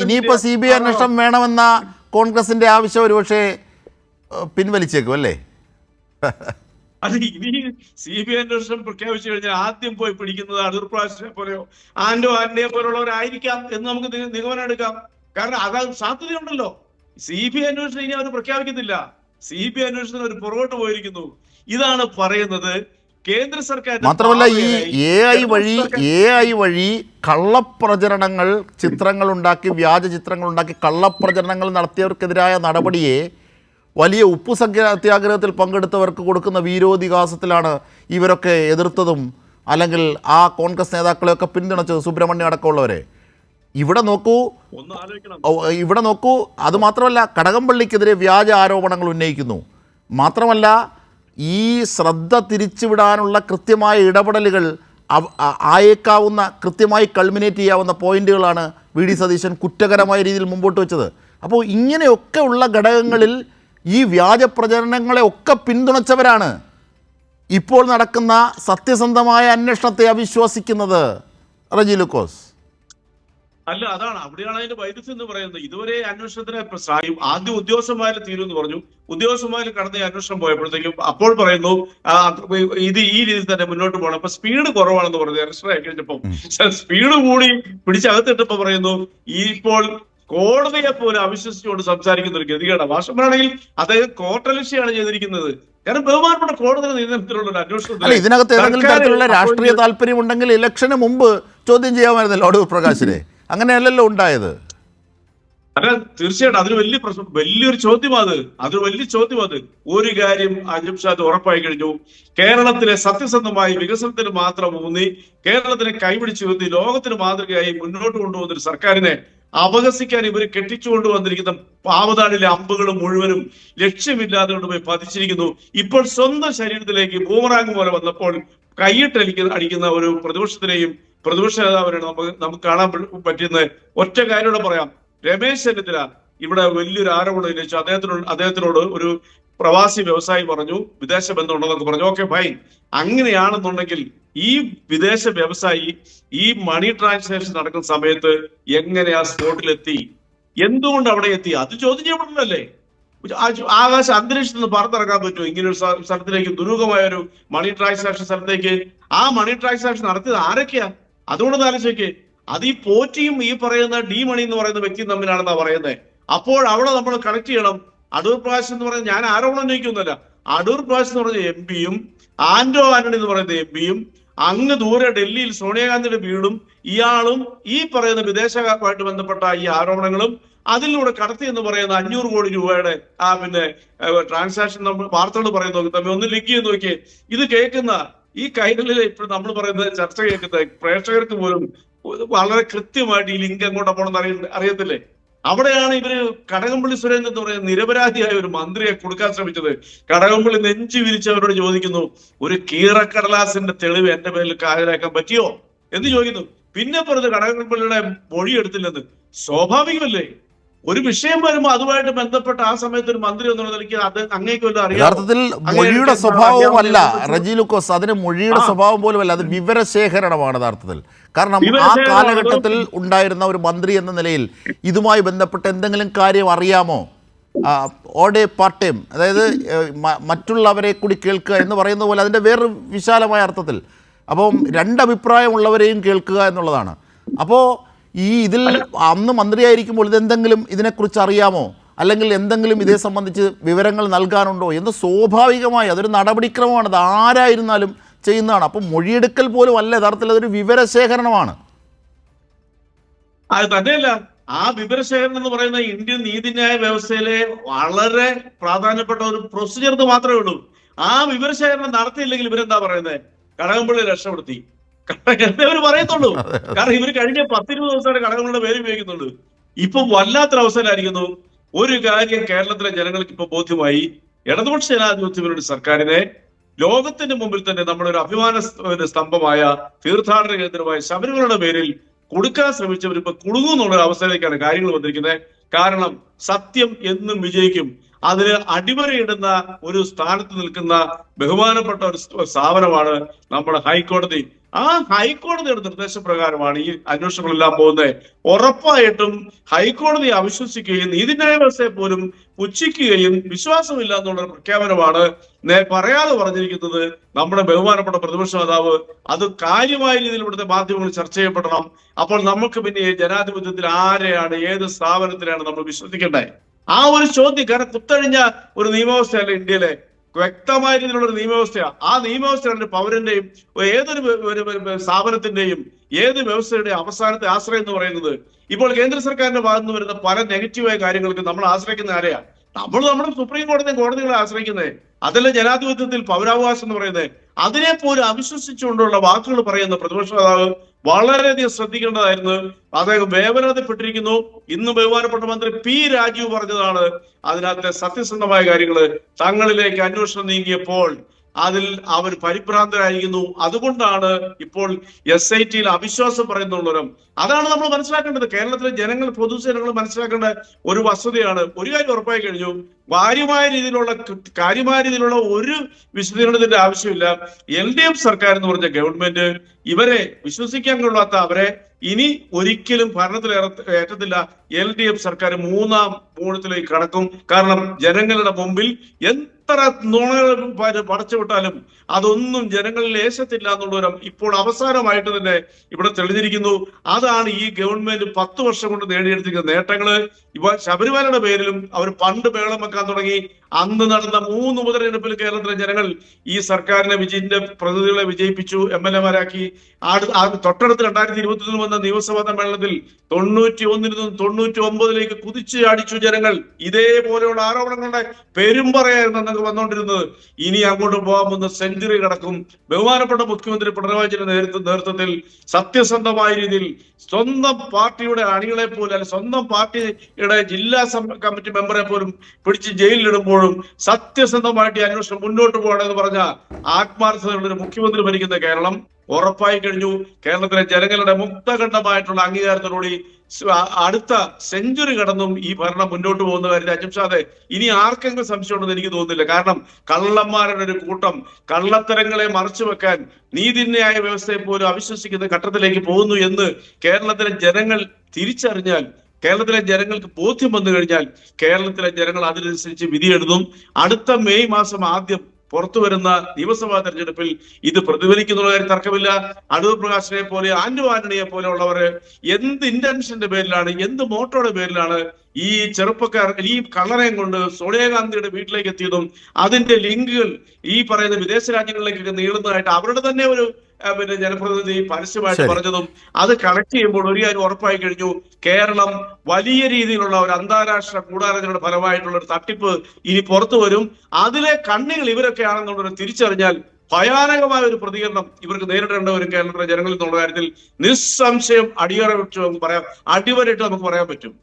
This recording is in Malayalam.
ഇനിയിപ്പോ CBI അന്വേഷണം വേണമെന്ന കോൺഗ്രസിന്റെ ആവശ്യം ഒരുപക്ഷെ പിൻവലിച്ചേക്കും അല്ലേ? അത് ഇനി CBI അന്വേഷണം പ്രഖ്യാപിച്ചു കഴിഞ്ഞാൽ ആദ്യം പോയി പിടിക്കുന്നത് അടൂർ പ്രകാശിനെ പോലെയോ ആന്റണിയെ പോലുള്ളവരായിരിക്കാം എന്ന് നമുക്ക് നിഗമനം എടുക്കാം. കാരണം അതാ സാധ്യതയുണ്ടല്ലോ. CBI അന്വേഷണം ഇനി അവർ പ്രഖ്യാപിക്കുന്നില്ല. CBI അന്വേഷണത്തിന് അവർ പുറകോട്ട് പോയിരിക്കുന്നു. ഇതാണ് പറയുന്നത്. കേന്ദ്ര സർക്കാർ മാത്രമല്ല ഈ AI വഴി കള്ളപ്രചരണങ്ങൾ, ചിത്രങ്ങൾ ഉണ്ടാക്കി, വ്യാജ ചിത്രങ്ങൾ ഉണ്ടാക്കി കള്ളപ്രചരണങ്ങൾ നടത്തിയവർക്കെതിരായ നടപടിയെ വലിയ ഉപ്പു സത്യാഗ്രഹത്തിൽ പങ്കെടുത്തവർക്ക് കൊടുക്കുന്ന വീരോധികാസത്തിലാണ് ഇവരൊക്കെ എതിർത്തതും അല്ലെങ്കിൽ ആ കോൺഗ്രസ് നേതാക്കളെയൊക്കെ പിന്തുണച്ചത്, സുബ്രഹ്മണ്യം അടക്കമുള്ളവരെ. ഇവിടെ നോക്കൂ. അതുമാത്രമല്ല, കടകംപള്ളിക്കെതിരെ വ്യാജ ആരോപണങ്ങൾ ഉന്നയിക്കുന്നു. മാത്രമല്ല, ഈ ശ്രദ്ധ തിരിച്ചുവിടാനുള്ള കൃത്യമായ ഇടപെടലുകൾ ആയേക്കാവുന്ന, കൃത്യമായി കൾമിനേറ്റ് ചെയ്യാവുന്ന പോയിന്റുകളാണ് VD സതീശൻ കുറ്റകരമായ രീതിയിൽ മുമ്പോട്ട് വെച്ചത്. അപ്പോൾ ഇങ്ങനെയൊക്കെ ഉള്ള ഘടകങ്ങളിൽ ഈ വ്യാജ പ്രചരണങ്ങളെ ഒക്കെ പിന്തുണച്ചവരാണ് ഇപ്പോൾ നടക്കുന്ന സത്യസന്ധമായ അന്വേഷണത്തെ അവിശ്വസിക്കുന്നത്. റജി ലൂക്കോസ് അല്ല, അതാണ് അവിടെയാണ് അതിന്റെ വൈരുദ്ധ്യം എന്ന് പറയുന്നത്. ഇതുവരെ അന്വേഷണത്തിന് ആദ്യം ഉദ്യോഗസ്ഥന്മാരെ തീരുമെന്ന് പറഞ്ഞു. ഉദ്യോഗസ്ഥന്മാർ കടന്ന് അന്വേഷണം പോയപ്പോഴത്തേക്കും അപ്പോൾ പറയുന്നു ഇത് ഈ രീതിയിൽ തന്നെ മുന്നോട്ട് പോകണം. അപ്പൊ സ്പീഡ് കുറവാണെന്ന് പറഞ്ഞു. അറസ്റ്റ് ആയി കഴിഞ്ഞപ്പോ സ്പീഡ് കൂടി പിടിച്ചകത്തിട്ടപ്പോ പറയുന്നു ഇപ്പോൾ കോടതിയെ പോലെ അവിശ്വസിച്ചുകൊണ്ട് സംസാരിക്കുന്ന ഒരു ഗതികേടാണ്. വാസ്തവമാണെങ്കിൽ അദ്ദേഹം കോർട്ടലക്ഷ്യമാണ് ചെയ്തിരിക്കുന്നത്. കാരണം ബഹുമാനപ്പെട്ട കോടതി നിയമനത്തിലുള്ള ഒരു അന്വേഷണത്തിൽ ഇതിനകത്ത് ഏതെങ്കിലും തരത്തിലുള്ള രാഷ്ട്രീയ താല്പര്യം ഉണ്ടെങ്കിൽ ഇലക്ഷന് മുമ്പ് ചോദ്യം ചെയ്യാമായിരുന്നല്ലോ അടൂർ പ്രകാശിനെ. അങ്ങനെയല്ലല്ലോ ഉണ്ടായത്. അല്ല, തീർച്ചയായിട്ടും അതൊരു വലിയ പ്രശ്നം, വലിയൊരു ചോദ്യം. അതൊരു വലിയ ചോദ്യം. ഒരു കാര്യം അജബ് ഷാദ് ഉറപ്പായി കഴിഞ്ഞു. കേരളത്തിലെ സത്യസന്ധമായി വികസനത്തിന് മാത്രം ഊന്നി കേരളത്തിനെ കൈപിടിച്ചുയർത്തി ലോകത്തിന് മാതൃകയായി മുന്നോട്ട് കൊണ്ടുപോകുന്ന ഒരു സർക്കാരിനെ അപഹസിക്കാൻ ഇവർ കെട്ടിച്ചുകൊണ്ടുവന്നിരിക്കുന്ന പാവതാടിലെ അമ്പുകൾ മുഴുവനും ലക്ഷ്യമില്ലാതെ കൊണ്ടുപോയി പതിച്ചിരിക്കുന്നു. ഇപ്പോൾ സ്വന്തം ശരീരത്തിലേക്ക് ബൂമറാങ് പോലെ വന്നപ്പോൾ അടിക്കുന്ന ഒരു പ്രതിപക്ഷ നേതാവിനാണ് നമുക്ക് കാണാൻ പറ്റുന്ന ഒറ്റ കാര്യം പറയാം. രമേശ് ചെന്നിത്തല ഇവിടെ വലിയൊരു ആരോപണം ഉന്നയിച്ചു. അദ്ദേഹത്തിനോട് ഒരു പ്രവാസി വ്യവസായി പറഞ്ഞു വിദേശ ബന്ധം ഉണ്ടെന്നൊക്കെ പറഞ്ഞു. Okay, fine. അങ്ങനെയാണെന്നുണ്ടെങ്കിൽ ഈ വിദേശ വ്യവസായി ഈ മണി ട്രാൻസാക്ഷൻ നടക്കുന്ന സമയത്ത് എങ്ങനെ ആ സ്പോട്ടിലെത്തി, എന്തുകൊണ്ട് അവിടെ എത്തി, അത് ചോദ്യം ചെയ്യപ്പെടണല്ലേ? ആകാശ അന്തരീക്ഷത്തിൽ നിന്ന് പറത്തിറക്കാൻ പറ്റുമോ ഇങ്ങനെ ഒരു സ്ഥലത്തിലേക്ക്, ദുരൂഹമായ ഒരു മണി ട്രാൻസാക്ഷൻ സ്ഥലത്തേക്ക്? ആ മണി ട്രാൻസാക്ഷൻ നടത്തിയത് ആരൊക്കെയാ? അതുകൊണ്ടൊന്ന് ആലോചിക്കേ. അത് ഈ പോറ്റിയും ഈ പറയുന്ന ഡി മണി എന്ന് പറയുന്ന വ്യക്തിയും തമ്മിലാണെന്നാ പറയുന്നത്. അപ്പോൾ അവിടെ നമ്മൾ കണക്ട് ചെയ്യണം. അടൂർ പ്രകാശ് എന്ന് പറയുന്നത് ഞാൻ ആരോപണം ഉന്നയിക്കുന്നില്ല. അടൂർ പ്രകാശ് എന്ന് പറയുന്ന MP-യും ആന്റണി എന്ന് പറയുന്ന MP-യും അങ്ങ് ദൂരെ ഡൽഹിയിൽ സോണിയാഗാന്ധിയുടെ വീടും ഇയാളും ഈ പറയുന്ന വിദേശമായിട്ട് ബന്ധപ്പെട്ട ഈ ആരോപണങ്ങളും അതിലൂടെ കടത്തി എന്ന് പറയുന്ന 500 കോടി രൂപയുടെ ട്രാൻസാക്ഷൻ നമ്മൾ വാർത്തകൾ പറയുന്ന തമ്മിൽ ഒന്ന് ലിങ്ക് ചെയ്ത് നോക്കിയേ. ഇത് കേൾക്കുന്ന ഈ കൈകളിൽ ഇപ്പോൾ നമ്മൾ പറയുന്ന ചർച്ച കേൾക്കുന്ന പ്രേക്ഷകർക്ക് പോലും വളരെ കൃത്യമായിട്ട് ഈ ലിങ്ക് എങ്ങോട്ടാ പോകണമെന്ന് അറിയത്തില്ലേ? അവിടെയാണ് ഇവര് കടകംപള്ളി സുരേന്ദ്രൻ എന്ന് പറയുന്ന നിരപരാധിയായ ഒരു മന്ത്രിയെ കൊടുക്കാൻ ശ്രമിച്ചത്. കടകംപള്ളി നെഞ്ചു വിരിച്ചവരോട് ചോദിക്കുന്നു, ഒരു കീറക്കടലാസിന്റെ തെളിവ് എന്റെ പേരിൽ ഹാജരാക്കാൻ പറ്റിയോ എന്ന് ചോദിക്കുന്നു. പിന്നെ പറഞ്ഞത് കടകംപള്ളിയുടെ മൊഴി എടുത്തില്ലെന്ന്. സ്വാഭാവികമല്ലേ? ഒരു വിഷയം വരുമ്പോൾ അതുമായിട്ട് ബന്ധപ്പെട്ട ആ സമയത്ത് ഒരു മന്ത്രി എന്നുള്ള നിലയ്ക്ക് അത് അങ്ങേക്ക് വല്ല അറിയാം. യഥാർത്ഥത്തിൽ മൊഴിയുടെ സ്വഭാവമല്ല റജി ലൂക്കോസ്, അതിന് മൊഴിയുടെ സ്വഭാവം പോലുമല്ല, അത് വിവരശേഖരണമാണ് യഥാർത്ഥത്തിൽ. കാരണം ആ കാലഘട്ടത്തിൽ ഉണ്ടായിരുന്ന ഒരു മന്ത്രി എന്ന നിലയിൽ ഇതുമായി ബന്ധപ്പെട്ട് എന്തെങ്കിലും കാര്യം അറിയാമോ? ഓടെ പാർട്ട് ടൈം, അതായത് മറ്റുള്ളവരെ കൂടി കേൾക്കുക എന്ന് പറയുന്ന പോലെ അതിൻ്റെ വേറൊരു വിശാലമായ അർത്ഥത്തിൽ. അപ്പം രണ്ടഭിപ്രായമുള്ളവരെയും കേൾക്കുക എന്നുള്ളതാണ്. അപ്പോൾ ഇതിൽ അന്ന് മന്ത്രിയായിരിക്കുമ്പോൾ ഇതെന്തെങ്കിലും ഇതിനെക്കുറിച്ച് അറിയാമോ, അല്ലെങ്കിൽ എന്തെങ്കിലും ഇതേ സംബന്ധിച്ച് വിവരങ്ങൾ നൽകാനുണ്ടോ എന്ന് സ്വാഭാവികമായി അതൊരു നടപടിക്രമമാണ്. അത് ആരായിരുന്നാലും ചെയ്യുന്നതാണ്. അപ്പം മൊഴിയെടുക്കൽ പോലും അല്ല, യഥാർത്ഥത്തിൽ അതൊരു വിവരശേഖരണമാണ്. അത് തന്നെയല്ല, ആ വിവരശേഖരണം എന്ന് പറയുന്ന ഇന്ത്യൻ നീതിന്യായ വ്യവസ്ഥയിലെ വളരെ പ്രാധാന്യപ്പെട്ട ഒരു പ്രൊസീജിയർ മാത്രമേ ഉള്ളൂ. ആ വിവരശേഖരണം നടത്തിയില്ലെങ്കിൽ ഇവരെന്താ പറയുന്നത്? കടകംപള്ളി രക്ഷപ്പെടുത്തി എന്നവർ പറയത്തുള്ളൂ. കാരണം ഇവർ കഴിഞ്ഞ 10-20 ദിവസമായിട്ട് കടകംപള്ളിയുടെ പേര് ഉപയോഗിക്കുന്നുണ്ട്. ഇപ്പൊ വല്ലാത്തൊരവസരമായിരിക്കുന്നു. ഒരു കാര്യം കേരളത്തിലെ ജനങ്ങൾക്ക് ഇപ്പൊ ബോധ്യമായി, ഇടതുപക്ഷ ജനാധിപത്യ സർക്കാരിനെ ലോകത്തിന്റെ മുമ്പിൽ തന്നെ നമ്മുടെ ഒരു അഭിമാന സ്തംഭമായ തീർത്ഥാടന കേന്ദ്രമായ ശബരിമലയുടെ പേരിൽ കൊടുക്കാൻ ശ്രമിച്ചവർ ഇപ്പൊ കുടുങ്ങുന്നുള്ള അവസ്ഥയിലേക്കാണ് കാര്യങ്ങൾ വന്നിരിക്കുന്നത്. കാരണം സത്യം എന്നും വിജയിക്കും. അതിന് അടിവരയിടുന്ന ഒരു സ്ഥാനത്ത് നിൽക്കുന്ന ബഹുമാനപ്പെട്ട ഒരു സ്ഥാപനമാണ് നമ്മുടെ ഹൈക്കോടതി. ആ ഹൈക്കോടതിയുടെ നിർദ്ദേശപ്രകാരമാണ് ഈ അന്വേഷണങ്ങളെല്ലാം പോകുന്നത്. ഉറപ്പായിട്ടും ഹൈക്കോടതി അവിശ്വസിക്കുകയും നീതിന്യായ വ്യവസ്ഥയെ പോലും പുച്ഛിക്കുകയും വിശ്വാസമില്ല എന്നുള്ള പ്രഖ്യാപനമാണ് പറയാതെ പറഞ്ഞിരിക്കുന്നത് നമ്മുടെ ബഹുമാനപ്പെട്ട പ്രതിപക്ഷ നേതാവ്. അത് കാര്യമായ രീതിയിൽ ഇവിടുത്തെ മാധ്യമങ്ങൾ ചർച്ച ചെയ്യപ്പെടണം. അപ്പോൾ നമുക്ക് പിന്നെ ജനാധിപത്യത്തിൽ ആരെയാണ്, ഏത് സ്ഥാപനത്തിലാണ് നമ്മൾ വിശ്വസിക്കേണ്ടത്? ആ ഒരു ചോദ്യം, കാരണം കുത്തഴിഞ്ഞ ഒരു നിയമവ്യവസ്ഥയല്ല ഇന്ത്യയിലെ, വ്യക്തമായ രീതിയിലുള്ള ഒരു നിയമവ്യവസ്ഥയാണ്. ആ നിയമവ്യവസ്ഥയുടെ പൗരന്റെയും ഏതൊരു സ്ഥാപനത്തിന്റെയും ഏത് വ്യവസ്ഥയുടെയും അവസാനത്തെ ആശ്രയം എന്ന് പറയുന്നത്. ഇപ്പോൾ കേന്ദ്ര സർക്കാരിന്റെ ഭാഗത്ത് നിന്ന് വരുന്ന പല നെഗറ്റീവായ കാര്യങ്ങൾക്ക് നമ്മൾ ആശ്രയിക്കുന്ന ആരെയാണ്? നമ്മൾ നമ്മുടെ സുപ്രീം കോടതികളെ ആശ്രയിക്കുന്നത്. അതല്ല ജനാധിപത്യത്തിൽ പൗരാവകാശം എന്ന് പറയുന്നത്. അതിനെ പോലും അവിശ്വസിച്ചുകൊണ്ടുള്ള വാക്കുകൾ പറയുന്ന പ്രതിപക്ഷ നേതാവ് വളരെയധികം ശ്രദ്ധിക്കേണ്ടതായിരുന്നു. അദ്ദേഹം വേവലാതിപ്പെട്ടിരിക്കുന്നു. ഇന്ന് ബഹുമാനപ്പെട്ട മന്ത്രി പി രാജീവ് പറഞ്ഞതാണ് അതിനകത്തെ സത്യസന്ധമായ കാര്യങ്ങള്. തങ്ങളിലേക്ക് അന്വേഷണം നീങ്ങിയപ്പോൾ അതിൽ അവർ പരിഭ്രാന്തരായിരിക്കുന്നു. അതുകൊണ്ടാണ് ഇപ്പോൾ SIT-യിൽ അവിശ്വാസം പറയുന്നുള്ളവരും. അതാണ് നമ്മൾ മനസ്സിലാക്കേണ്ടത്. കേരളത്തിലെ ജനങ്ങൾ, പൊതുജനങ്ങൾ മനസ്സിലാക്കേണ്ട ഒരു വസ്തുതയാണ്. ഒരു കാര്യം ഉറപ്പായി കഴിഞ്ഞു, കാര്യമായ രീതിയിലുള്ള ഒരു വിശദീകരണത്തിന്റെ ആവശ്യമില്ല. LDF സർക്കാർ എന്ന് പറഞ്ഞ ഗവൺമെന്റ് ഇവരെ വിശ്വസിക്കാൻ കൊള്ളാത്ത അവരെ ഇനി ഒരിക്കലും ഭരണത്തിൽ ഏറ്റത്തില്ല. LDF സർക്കാർ മൂന്നാം മൂഴത്തിലേക്ക് കടക്കും. കാരണം ജനങ്ങളുടെ മുമ്പിൽ എത്ര നുണകൾ പടച്ചുവിട്ടാലും അതൊന്നും ജനങ്ങളിൽ ലേശത്തില്ല എന്നുള്ളവരും ഇപ്പോൾ അവസാനമായിട്ട് തന്നെ ഇവിടെ തെളിഞ്ഞിരിക്കുന്നു. അതാണ് ഈ ഗവൺമെന്റ് 10 വർഷം കൊണ്ട് നേടിയെടുത്തിരിക്കുന്ന നേട്ടങ്ങള്. ഇവ ശബരിമലയുടെ പേരിലും അവർ പണ്ട് ബഹളം വെക്കാൻ തുടങ്ങി. അന്ന് നടന്ന 3 ഉപതെരഞ്ഞെടുപ്പിൽ കേരളത്തിലെ ജനങ്ങൾ ഈ സർക്കാരിനെ പ്രതിനിധികളെ വിജയിപ്പിച്ചു, MLA-മാരാക്കി. തൊട്ടടുത്ത് 2021 വന്ന നിയമസഭാ സമ്മേളനത്തിൽ 91-ൽ നിന്നും 99-ലേക്ക് കുതിച്ചു ചാടിച്ചു ജനങ്ങൾ. ഇതേപോലെയുള്ള ആരോപണങ്ങളുടെ പെരുമ്പറയായിരുന്നു എന്നൊക്കെ വന്നുകൊണ്ടിരുന്നത്. ഇനി അങ്ങോട്ട് പോകാൻ പോകുന്ന സെഞ്ചുറി കടക്കും. ബഹുമാനപ്പെട്ട മുഖ്യമന്ത്രി പിണറായി വിജയന്റെ നേതൃത്വത്തിൽ സത്യസന്ധമായ രീതിയിൽ സ്വന്തം പാർട്ടിയുടെ അണികളെ പോലും, അല്ലെ സ്വന്തം പാർട്ടിയുടെ ജില്ലാ കമ്മിറ്റി മെമ്പറെ പോലും പിടിച്ച് ജയിലിലിടുമ്പോഴും സത്യസന്ധമായിട്ട് ഈ അന്വേഷണം മുന്നോട്ട് പോകണമെന്ന് പറഞ്ഞ ആത്മാർത്ഥതയുള്ള ഒരു മുഖ്യമന്ത്രി ഭരിക്കുന്ന കേരളം ഉറപ്പായി കഴിഞ്ഞു. കേരളത്തിലെ ജനങ്ങളുടെ മുക്തഖണ്ഡമായിട്ടുള്ള അംഗീകാരത്തോടുകൂടി അടുത്ത സെഞ്ചുറി കടന്നും ഈ ഭരണം മുന്നോട്ട് പോകുന്ന കാര്യത്തിൽ അജിംഷാദെ ഇനി ആർക്കെങ്കിലും സംശയമുണ്ടെന്ന് എനിക്ക് തോന്നുന്നില്ല. കാരണം കള്ളന്മാരുടെ ഒരു കൂട്ടം കള്ളത്തരങ്ങളെ മറച്ചു വെക്കാൻ നീതിന്യായ വ്യവസ്ഥയെ പോലും അവിശ്വസിക്കുന്ന ഘട്ടത്തിലേക്ക് പോകുന്നു എന്ന് കേരളത്തിലെ ജനങ്ങൾ തിരിച്ചറിഞ്ഞാൽ, കേരളത്തിലെ ജനങ്ങൾക്ക് ബോധ്യം വന്നു കഴിഞ്ഞാൽ കേരളത്തിലെ ജനങ്ങൾ അതിനനുസരിച്ച് വിധിയെഴുതും. അടുത്ത മെയ് മാസം ആദ്യം പുറത്തു വരുന്ന നിയമസഭാ തെരഞ്ഞെടുപ്പിൽ ഇത് പ്രതിഫലിക്കുന്ന കാര്യം തർക്കമില്ല. അടൂർ പ്രകാശിനെ പോലെ, ആന്റണിയെ പോലെ ഉള്ളവര് എന്ത് ഇന്റൻഷന്റെ പേരിലാണ്, എന്ത് മോട്ടോയുടെ പേരിലാണ് ഈ ചെറുപ്പക്കാർ ഈ കള്ളനെയും കൊണ്ട് സോണിയാഗാന്ധിയുടെ വീട്ടിലേക്ക് എത്തിയതും അതിന്റെ ലിങ്കുകൾ ഈ പറയുന്ന വിദേശ രാജ്യങ്ങളിലേക്കൊക്കെ നീളുന്നതായിട്ട് അവരുടെ തന്നെ ഒരു ജനപ്രതിനിധി പരസ്യമായിട്ട് പറഞ്ഞതും അത് കണക്ട് ചെയ്യുമ്പോൾ ഒരു കാര്യം ഉറപ്പായി കഴിഞ്ഞു, കേരളം വലിയ രീതിയിലുള്ള ഒരു അന്താരാഷ്ട്ര ഗൂഢാലോചനയുടെ ഫലമായിട്ടുള്ള ഒരു തട്ടിപ്പ് ഇനി പുറത്തു വരും. അതിലെ കണ്ണികൾ ഇവരൊക്കെ ആണെന്നുള്ളൊരു തിരിച്ചറിഞ്ഞാൽ ഭയാനകമായ ഒരു പ്രതികരണം ഇവർക്ക് നേരിടേണ്ട ഒരു കേരളത്തിലെ ജനങ്ങളിൽ നിന്നുള്ള കാര്യത്തിൽ നിസ്സംശയം അടിവരയിട്ട് നമുക്ക് പറയാൻ പറ്റും.